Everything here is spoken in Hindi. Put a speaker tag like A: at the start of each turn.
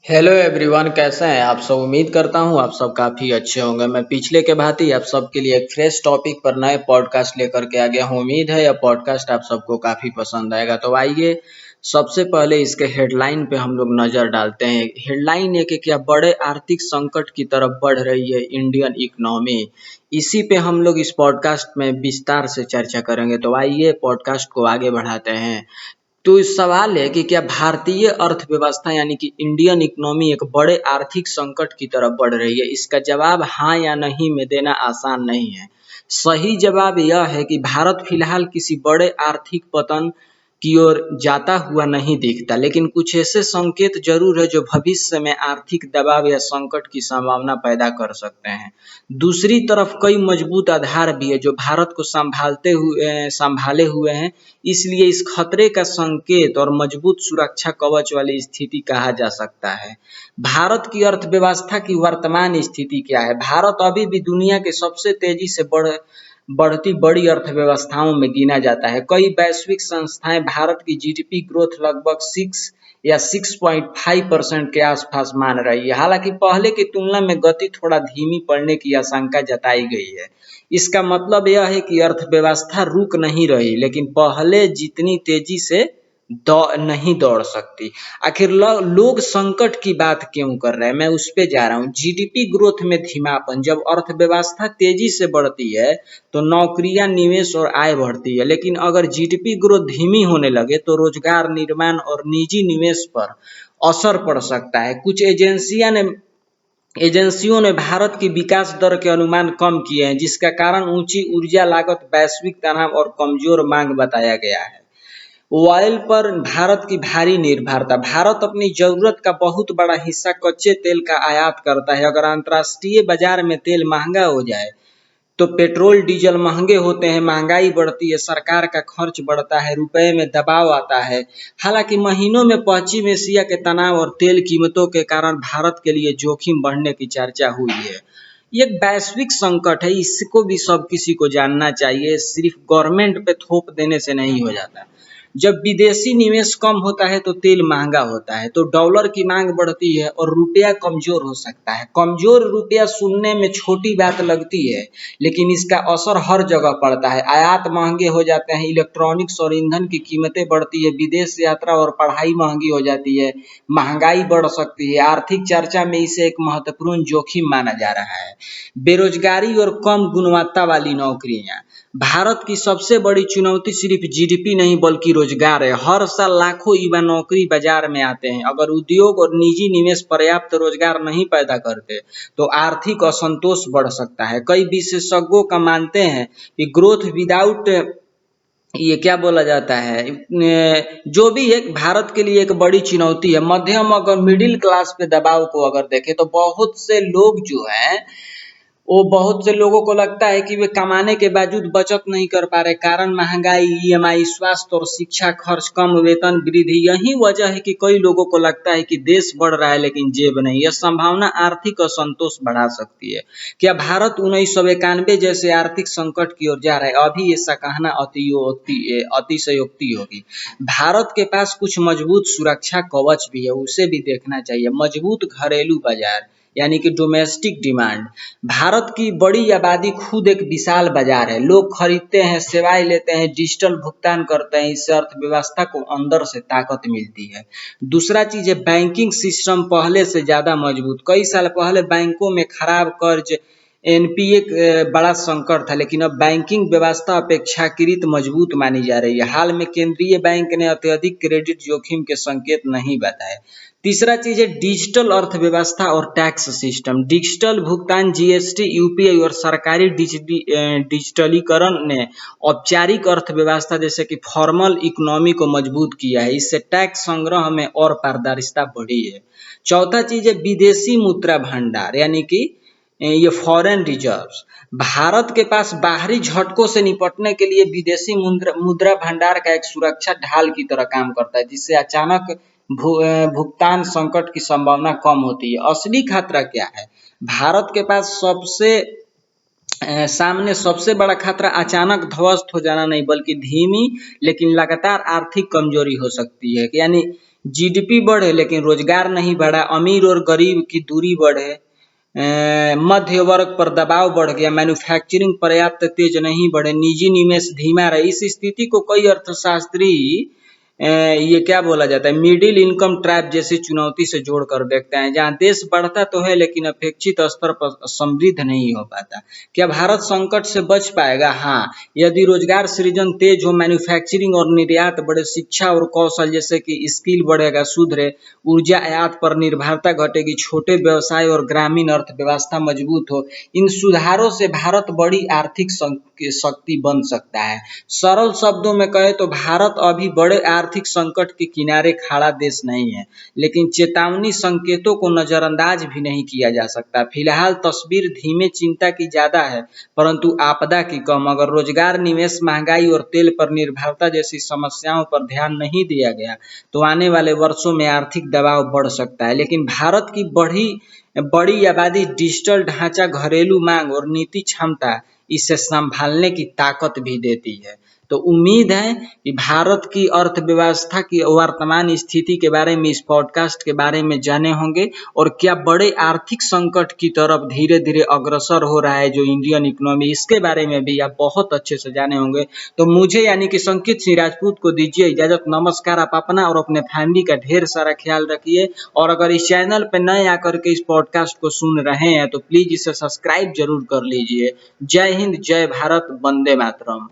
A: हेलो एवरीवन, कैसे हैं आप सब। उम्मीद करता हूं आप सब काफ़ी अच्छे होंगे। मैं पिछले के भांति आप सबके लिए एक फ्रेश टॉपिक पर नए पॉडकास्ट लेकर के आ गया हूं। उम्मीद है यह पॉडकास्ट आप सबको काफ़ी पसंद आएगा। तो आइए सबसे पहले इसके हेडलाइन पे हम लोग नज़र डालते हैं। हेडलाइन है कि क्या बड़े आर्थिक संकट की तरफ बढ़ रही है इंडियन इकोनॉमी। इसी पे हम लोग इस पॉडकास्ट में विस्तार से चर्चा करेंगे। तो आइए पॉडकास्ट को आगे बढ़ाते हैं। तो इस सवाल है कि क्या भारतीय अर्थव्यवस्था यानी कि इंडियन इकोनॉमी एक बड़े आर्थिक संकट की तरफ बढ़ रही है। इसका जवाब हाँ या नहीं में देना आसान नहीं है। सही जवाब यह है कि भारत फिलहाल किसी बड़े आर्थिक पतन की ओर जाता हुआ नहीं दिखता, लेकिन कुछ ऐसे संकेत जरूर है जो भविष्य में आर्थिक दबाव या संकट की संभावना पैदा कर सकते हैं। दूसरी तरफ कई मजबूत आधार भी है जो भारत को संभाले हुए हैं। इसलिए इस खतरे का संकेत और मजबूत सुरक्षा कवच वाली स्थिति कहा जा सकता है। भारत की अर्थव्यवस्था की वर्तमान स्थिति क्या है। भारत अभी भी दुनिया के सबसे तेजी से बढ़ती बड़ी अर्थव्यवस्थाओं में गिना जाता है। कई वैश्विक संस्थाएं भारत की जीडीपी ग्रोथ लगभग 6 या 6.5% के आसपास मान रही है। हालांकि पहले की तुलना में गति थोड़ा धीमी पड़ने की आशंका जताई गई है। इसका मतलब यह है कि अर्थव्यवस्था रुक नहीं रही, लेकिन पहले जितनी तेजी से नहीं दौड़ सकती। आखिर लोग संकट की बात क्यों कर रहे हैं, मैं उस पे जा रहा हूँ। जीडीपी ग्रोथ में धीमापन। जब अर्थव्यवस्था तेजी से बढ़ती है तो नौकरियां, निवेश और आय बढ़ती है, लेकिन अगर जीडीपी ग्रोथ धीमी होने लगे तो रोजगार, निर्माण और निजी निवेश पर असर पड़ सकता है। कुछ एजेंसियों ने भारत की विकास दर के अनुमान कम किए हैं, जिसका कारण ऊंची ऊर्जा लागत, वैश्विक तनाव और कमजोर मांग बताया गया है। ऑयल पर भारत की भारी निर्भरता। भारत अपनी जरूरत का बहुत बड़ा हिस्सा कच्चे तेल का आयात करता है। अगर अंतर्राष्ट्रीय बाजार में तेल महंगा हो जाए तो पेट्रोल डीजल महंगे होते हैं, महंगाई बढ़ती है, सरकार का खर्च बढ़ता है, रुपए में दबाव आता है। हालांकि महीनों में पश्चिम एशिया के तनाव और तेल कीमतों के कारण भारत के लिए जोखिम बढ़ने की चर्चा हुई है। ये एक वैश्विक संकट है, इसको भी सब किसी को जानना चाहिए। सिर्फ गवर्नमेंट पे थोप देने से नहीं हो जाता। जब विदेशी निवेश कम होता है तो तेल महंगा होता है, तो डॉलर की मांग बढ़ती है और रुपया कमजोर हो सकता है। कमजोर रुपया सुनने में छोटी बात लगती है, लेकिन इसका असर हर जगह पड़ता है। आयात महंगे हो जाते हैं, इलेक्ट्रॉनिक्स और ईंधन की कीमतें बढ़ती है, विदेश यात्रा और पढ़ाई महंगी हो जाती है, महंगाई बढ़ सकती है। आर्थिक चर्चा में इसे एक महत्वपूर्ण जोखिम माना जा रहा है। बेरोजगारी और कम गुणवत्ता वाली नौकरियां। भारत की सबसे बड़ी चुनौती सिर्फ जीडीपी नहीं बल्कि रोजगार है। हर साल लाखों युवा नौकरी बाजार में आते हैं। अगर उद्योग और निजी निवेश पर्याप्त रोजगार नहीं पैदा करते तो आर्थिक असंतोष बढ़ सकता है। कई विशेषज्ञों का मानते हैं कि ग्रोथ विदाउट, ये क्या बोला जाता है, जो भी है भारत के लिए एक बड़ी चुनौती है। मध्यम अगर मिडिल क्लास पे दबाव को अगर देखें तो बहुत से लोग जो हैं, वो बहुत से लोगों को लगता है कि वे कमाने के बावजूद बचत नहीं कर पा रहे। कारण महंगाई, ईएमआई, स्वास्थ्य और शिक्षा खर्च, कम वेतन वृद्धि। यही वजह है कि कई लोगों को लगता है कि देश बढ़ रहा है लेकिन जेब नहीं। यह संभावना आर्थिक असंतोष बढ़ा सकती है। क्या भारत 1991 जैसे आर्थिक संकट की ओर जा रहा है? अभी ऐसा कहना अतिशयोक्ति होगी। भारत के पास कुछ मजबूत सुरक्षा कवच भी है, उसे भी देखना चाहिए। मजबूत घरेलू बाजार यानी कि डोमेस्टिक डिमांड। भारत की बड़ी आबादी खुद एक विशाल बाजार है। लोग खरीदते हैं, सेवाएं लेते हैं, डिजिटल भुगतान करते हैं। इससे अर्थव्यवस्था को अंदर से ताकत मिलती है। दूसरा चीज है बैंकिंग सिस्टम पहले से ज्यादा मजबूत। कई साल पहले बैंकों में खराब कर्ज, एनपीए बड़ा संकट था, लेकिन अब बैंकिंग व्यवस्था अपेक्षाकृत मजबूत मानी जा रही है। हाल में केंद्रीय बैंक ने अत्यधिक क्रेडिट जोखिम के संकेत नहीं बताए। तीसरा चीज है डिजिटल अर्थव्यवस्था और टैक्स सिस्टम। डिजिटल भुगतान, जीएसटी, यूपीआई और सरकारी डिजिटलीकरण ने औपचारिक अर्थव्यवस्था जैसे कि फॉर्मल इकोनॉमी को मजबूत किया है। इससे टैक्स संग्रह में और पारदर्शिता बढ़ी है। चौथा चीज है विदेशी मुद्रा भंडार यानी कि ये फॉरेन रिजर्व्स। भारत के पास बाहरी झटकों से निपटने के लिए विदेशी मुद्रा भंडार का एक सुरक्षा ढाल की तरह काम करता है, जिससे अचानक भुगतान संकट की संभावना कम होती है। असली खतरा क्या है? भारत के पास सामने सबसे बड़ा खतरा अचानक ध्वस्त हो जाना नहीं, बल्कि धीमी लेकिन लगातार आर्थिक कमजोरी हो सकती है। यानी जीडीपी बढ़े लेकिन रोजगार नहीं बढ़ा, अमीर और गरीब की दूरी बढ़े, मध्य वर्ग पर दबाव बढ़ गया, मैन्युफैक्चरिंग पर्याप्त तेज नहीं बढ़े, निजी निवेश धीमा रहे। इस स्थिति को कई अर्थशास्त्री ये क्या बोला जाता है, मिडिल इनकम ट्रैप जैसी चुनौती से जोड़कर देखते हैं, जहां देश बढ़ता तो है लेकिन अपेक्षित स्तर पर समृद्ध नहीं हो पाता। क्या भारत संकट से बच पाएगा? हाँ, यदि रोजगार सृजन तेज हो, मैन्युफैक्चरिंग और निर्यात बढ़े, शिक्षा और कौशल जैसे कि स्किल बढ़ेगा, सुधरे, ऊर्जा आयात पर निर्भरता घटेगी, छोटे व्यवसाय और ग्रामीण अर्थव्यवस्था मजबूत हो, इन सुधारों से भारत बड़ी आर्थिक शक्ति बन सकता है। सरल शब्दों में कहे तो भारत अभी बड़े आर्थिक संकट के किनारे खड़ा देश नहीं है, लेकिन चेतावनी संकेतों को नजरअंदाज भी नहीं किया जा सकता। फिलहाल तस्वीर धीमे चिंता की ज्यादा है, परंतु आपदा की कम। अगर रोजगार, निवेश, महंगाई और तेल पर निर्भरता जैसी समस्याओं पर ध्यान नहीं दिया गया तो आने वाले वर्षों में आर्थिक दबाव बढ़ सकता है। लेकिन भारत की बड़ी आबादी, डिजिटल ढांचा, घरेलू मांग और नीति क्षमता इसे संभालने की ताकत भी देती है। तो उम्मीद है कि भारत की अर्थव्यवस्था की वर्तमान स्थिति के बारे में इस पॉडकास्ट के बारे में जाने होंगे, और क्या बड़े आर्थिक संकट की तरफ धीरे धीरे अग्रसर हो रहा है जो इंडियन इकोनॉमी, इसके बारे में भी आप बहुत अच्छे से जाने होंगे। तो मुझे यानी कि संकित सिंह राजपूत को दीजिए इजाजत। नमस्कार। आप अपना और अपने फैमिली का ढेर सारा ख्याल रखिए, और अगर इस चैनल पर नए आकर के इस पॉडकास्ट को सुन रहे हैं तो प्लीज इसे सब्सक्राइब जरूर कर लीजिए। जय हिंद, जय भारत, वंदे मातरम।